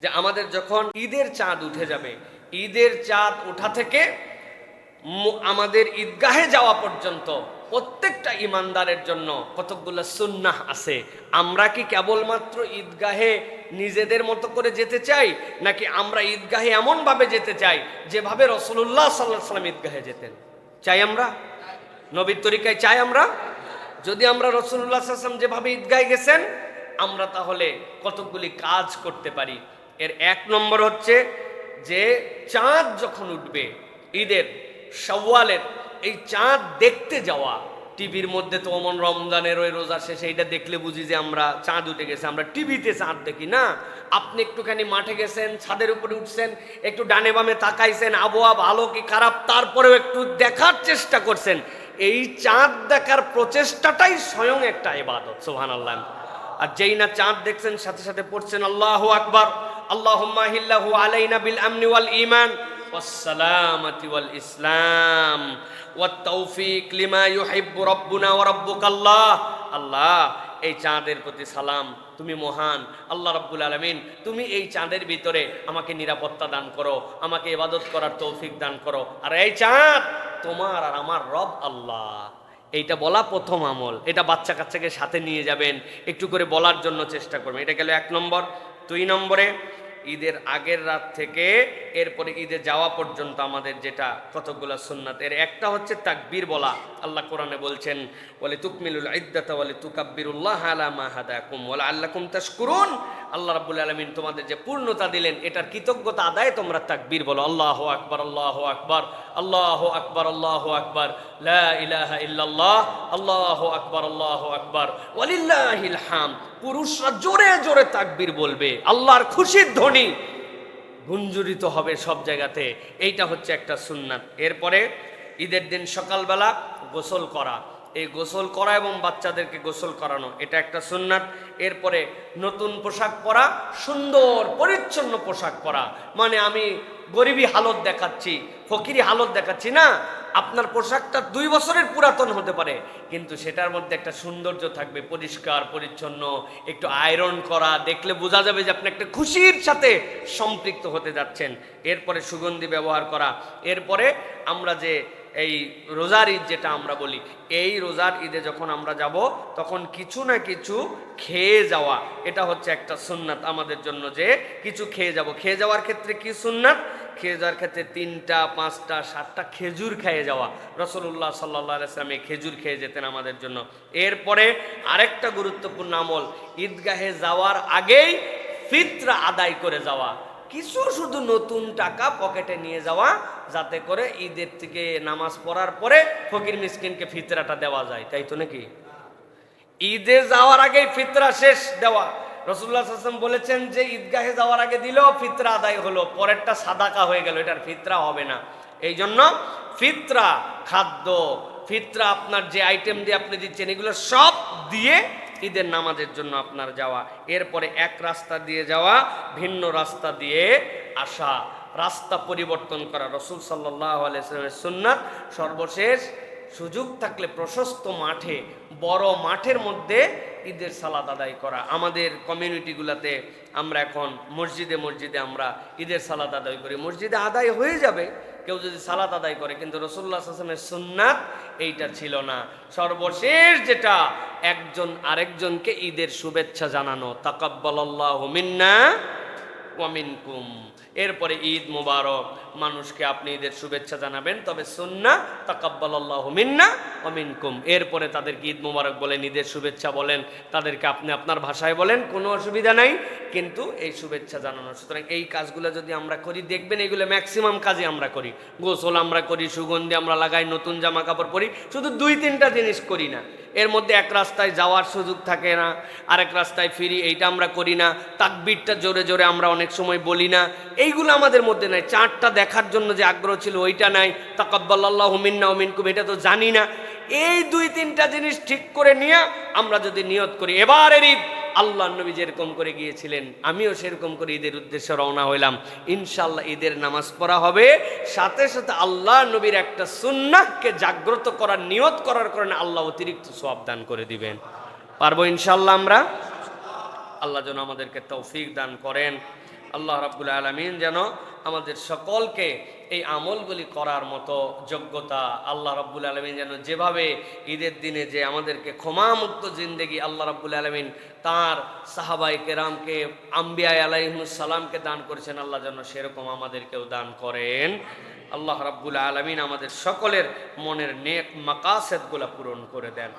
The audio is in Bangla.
যে আমাদের যখন ঈদের চাঁদ উঠে যাবে, ঈদের চাঁদ ওঠা থেকে আমাদের ঈদগাহে যাওয়া পর্যন্ত প্রত্যেকটা ইমানদারের জন্য কতকগুলো সুন্নাহ আছে। আমরা কি কেবলমাত্র ঈদগাহে নিজেদের মতো করে যেতে চাই, নাকি আমরা ঈদগাহে এমনভাবে যেতে চাই যেভাবে রাসূলুল্লাহ সাল্লাল্লাহু আলাইহি ওয়াসাল্লাম ঈদগাহে যেতেন? চাই আমরা নবীর তরিকায় চাই আমরা? যদি আমরা রাসূলুল্লাহ সাল্লাল্লাহু আলাইহি ওয়াসাল্লাম যেভাবে ঈদগাহে গেছেন আমরা তাহলে কতকগুলি কাজ করতে পারি। এর এক নম্বর হচ্ছে যে চাঁদ যখন উঠবে ঈদের শাওয়ালের, এই চাঁদ দেখতে যাওয়া। টিভির মধ্যে তো অমন রমজানের ওই রোজা শেষে এইটা দেখলে বুঝি যে আমরা চাঁদ উঠে গেছে, আমরা টিভিতে চাঁদ দেখি না। আপনি একটুখানি মাঠে গেছেন, ছাদের উপরে উঠছেন, একটু ডানে বামে তাকাইছেন, আবহাওয়া ভালো কি খারাপ, তারপরেও একটু দেখার চেষ্টা করছেন। এই চাঁদ দেখার প্রচেষ্টাটাই স্বয়ং একটা ইবাদত। সুবহানাল্লাহ। আর যেই না চাঁদ দেখছেন সাথে সাথে পড়ছেন আল্লাহু আকবার, আল্লাহুম্মা হিল্লাহু আলাইনা বিল আমনি ওয়াল ঈমান ওয়াস সালামাতি ওয়াল ইসলাম ওয়াত তাওফিক লিমা ইউহিব্বু রাব্বুনা ওয়া রাব্বুকাল্লাহ। আল্লাহ, এই চাঁদের প্রতি সালাম, তুমি মহান আল্লাহ রাব্বুল আলামিন, তুমি এই চাঁদের ভিতরে আমাকে নিরাপত্তা দান করো, আমাকে ইবাদত করার তৌফিক দান করো। আর এই চাঁদ তোমার আর আমার রব আল্লাহ। এইটা বলা প্রথম আমল। এটা বাচ্চা কাচ্চাকে সাথে নিয়ে যাবেন, একটু করে বলার জন্য চেষ্টা করবেন। এটা গেল এক নম্বর। দুই নম্বরে ঈদের আগের রাত থেকে এরপরে ঈদে যাওয়া পর্যন্ত আমাদের যেটা কতগুলো সুন্নাত, এর একটা হচ্ছে তাকবীর বলা। আল্লাহ কোরআনে বলছেন ওয়ালি তুকমিলুল ইদ্দাতা ওয়ালি তুকাব্বিরুল্লাহ আলা মা হাদাকুম ওয়া লাআল্লাকুম তাশকুরুন। আল্লাহ রাব্বুল আলামিন তোমাদের যে পূর্ণতা দিলেন এটার কৃতজ্ঞতা আদায়ে তোমরা তাকবীর বলো। আল্লাহু আকবার, আল্লাহু আকবার, আল্লাহু আকবার, আল্লাহু আকবার, লা ইলাহা ইল্লাল্লাহ, আল্লাহু আকবার, আল্লাহু আকবার, ওয়ালিল্লাহিল হামদ। পুরুষরা জোরে জোরে তাকবীর বলবে, আল্লাহর খুশির ধ্বনি গুঞ্জরিত হবে সব জায়গাতে। এইটা হচ্ছে একটা সুন্নাত। এরপরে ঈদের দিন সকালবেলা গোসল করা, এই গোসল করা এবং বাচ্চাদেরকে গোসল করানো, এটা একটা সুন্নাত। এরপরে নতুন পোশাক পরা, সুন্দর পরিচ্ছন্ন পোশাক পরা। মানে আমি গরিবী হালত দেখাচ্ছি, ফকিরি হালত দেখাচ্ছি না। আপনার পোশাকটা 2 বছরের পুরাতন হতে পারে, কিন্তু সেটার মধ্যে একটা সৌন্দর্য থাকবে, পরিষ্কার পরিচ্ছন্ন, একটু আয়রন করা, দেখলে বোঝা যাবে যে আপনি একটা খুশির সাথে সম্পৃক্ত হতে যাচ্ছেন। এরপরে সুগন্ধি ব্যবহার করা। এরপরে আমরা যে এই রোজার ঈদ যেটা আমরা বলি, এই রোজার ঈদে যখন আমরা যাব তখন কিছু না কিছু খেয়ে যাওয়া, এটা হচ্ছে একটা সুন্নাত আমাদের জন্য, যে কিছু খেয়ে যাব। খেয়ে যাওয়ার ক্ষেত্রে কি সুন্নাত? খেয়ে যাওয়ার ক্ষেত্রে 3টা 5টা 7টা খেজুর খেয়ে যাওয়া। রাসূলুল্লাহ সাল্লাল্লাহু আলাইহি ওয়াসাল্লাম এই খেজুর খেয়ে যেতেন আমাদের জন্য। এরপরে আরেকটা গুরুত্বপূর্ণ আমল, ঈদগাহে যাওয়ার আগেই ফিতরা আদায় করে যাওয়া। কিছু শুধু নতুন টাকা পকেটে নিয়ে যাওয়া, যাতে করে ঈদের থেকে নামাজ পড়ার পরে ফকির মিসকিনকে ফিতরাটা দেওয়া যায়, তাই তো নাকি? ঈদে যাওয়ার আগেই ফিতরা শেষ দেওয়া। রাসূলুল্লাহ সাল্লাল্লাহু আলাইহি ওয়াসাল্লাম বলেছেন যে ঈদগাহে যাওয়ার আগে দিলেও ফিতরা আদায় হলো, পরেরটা সাদাকা হয়ে গেল, এটার ফিতরা হবে না। এই জন্য ফিতরা, খাদ্য, ফিতরা আপনার যে আইটেম দিয়ে আপনি দিচ্ছেন এগুলো সব দিয়ে ঈদের নামাজের জন্য আপনার যাওয়া। এরপরে এক রাস্তা দিয়ে যাওয়া, ভিন্ন রাস্তা দিয়ে আসা, রাস্তা পরিবর্তন করা রাসূল সাল্লাল্লাহু আলাইহি ওয়াসাল্লামের সুন্নাত। সর্বশেষ সুযোগ থাকলে প্রশস্ত মাঠে, বড় মাঠের মধ্যে ঈদের সালাত আদায় করা। আমাদের কমিউনিটিগুলোতে আমরা এখন মসজিদে মসজিদে আমরা ঈদের সালাত আদায় করি। মসজিদে আদায় হয়ে যাবে কেউ যদি সালাত আদায় করে, কিন্তু রাসূলুল্লাহ সাল্লাল্লাহু আলাইহি ওয়াসাল্লামের সুন্নাত এইটা ছিল না। সর্বশেষ যেটা, একজন আরেকজনকে ঈদের শুভেচ্ছা জানানো, তাকাব্বালাল্লাহু মিন্না ওয়া মিনকুম। এরপরে ঈদ মুবারক, মানুষকে আপনি ঈদের শুভেচ্ছা জানাবেন, তবে সুন্নাহ তাকাব্বালাল্লাহু মিন্না ওয়া মিনকুম। এরপরে তাদেরকে ঈদ মুবারক বলেন, ঈদের শুভেচ্ছা বলেন, তাদেরকে আপনি আপনার ভাষায় বলেন, কোনো অসুবিধা নাই, কিন্তু এই শুভেচ্ছা জানানো। সুতরাং এই কাজগুলো যদি আমরা করি, দেখবেন এগুলো ম্যাক্সিমাম কাজে আমরা করি। গোসল আমরা করি, সুগন্ধি আমরা লাগাই, নতুন জামা কাপড় পরি, শুধু 2-3টা জিনিস করি না। এর মধ্যে এক রাস্তায় যাওয়ার সুযোগ থাকে না, আরেক রাস্তায় ফিরি, এইটা আমরা করি না। তাকবীরটা জোরে জোরে আমরা অনেক সময় বলি না, এইগুলো আমাদের মধ্যে নাই। চাঁদটা দেখার জন্য যে আগ্রহ ছিল ওইটা নাই। তাকাব্বালাল্লাহু মিন্না ওয়া মিনকুম এটা তো জানি না। এই 2-3টা জিনিস ঠিক করে নিয়ে আমরা যদি নিয়ত করি, এবারের ঈদ আল্লাহ নবী যেরকম করে গিয়েছিলেন আমিও সেরকম করে ঈদের উদ্দেশ্যে রওনা হইলাম, ইনশাআল্লাহ ঈদের নামাজ পড়া হবে। সাথে সাথে আল্লাহ নবীর একটা সুন্নাহকে জাগ্রত করার নিয়ত করার কারণে আল্লাহ অতিরিক্ত সওয়াব দান করে দিবেন। পারবো ইনশাআল্লাহ আমরা? আল্লাহ যেন আমাদেরকে তৌফিক দান করেন। আল্লাহ রাব্বুল আলামিন যেন আমাদের সকলকে এই আমলগুলি করার মতো যোগ্যতা, আল্লাহ রাব্বুল আলামিন যেন যেভাবে ঈদের দিনে যে আমাদেরকে ক্ষমামুক্ত জিন্দেগি আল্লাহ রাব্বুল আলামিন তার সাহাবায়ে কেরামকে, আম্বিয়া আলাইহিmus সালামকে দান করেছেন, আল্লাহ যেন সেরকম আমাদেরকেও দান করেন। আল্লাহ রাব্বুল আলামিন আমাদের সকলের মনের নেক মাকাসেদগুলো পূরণ করে দেন।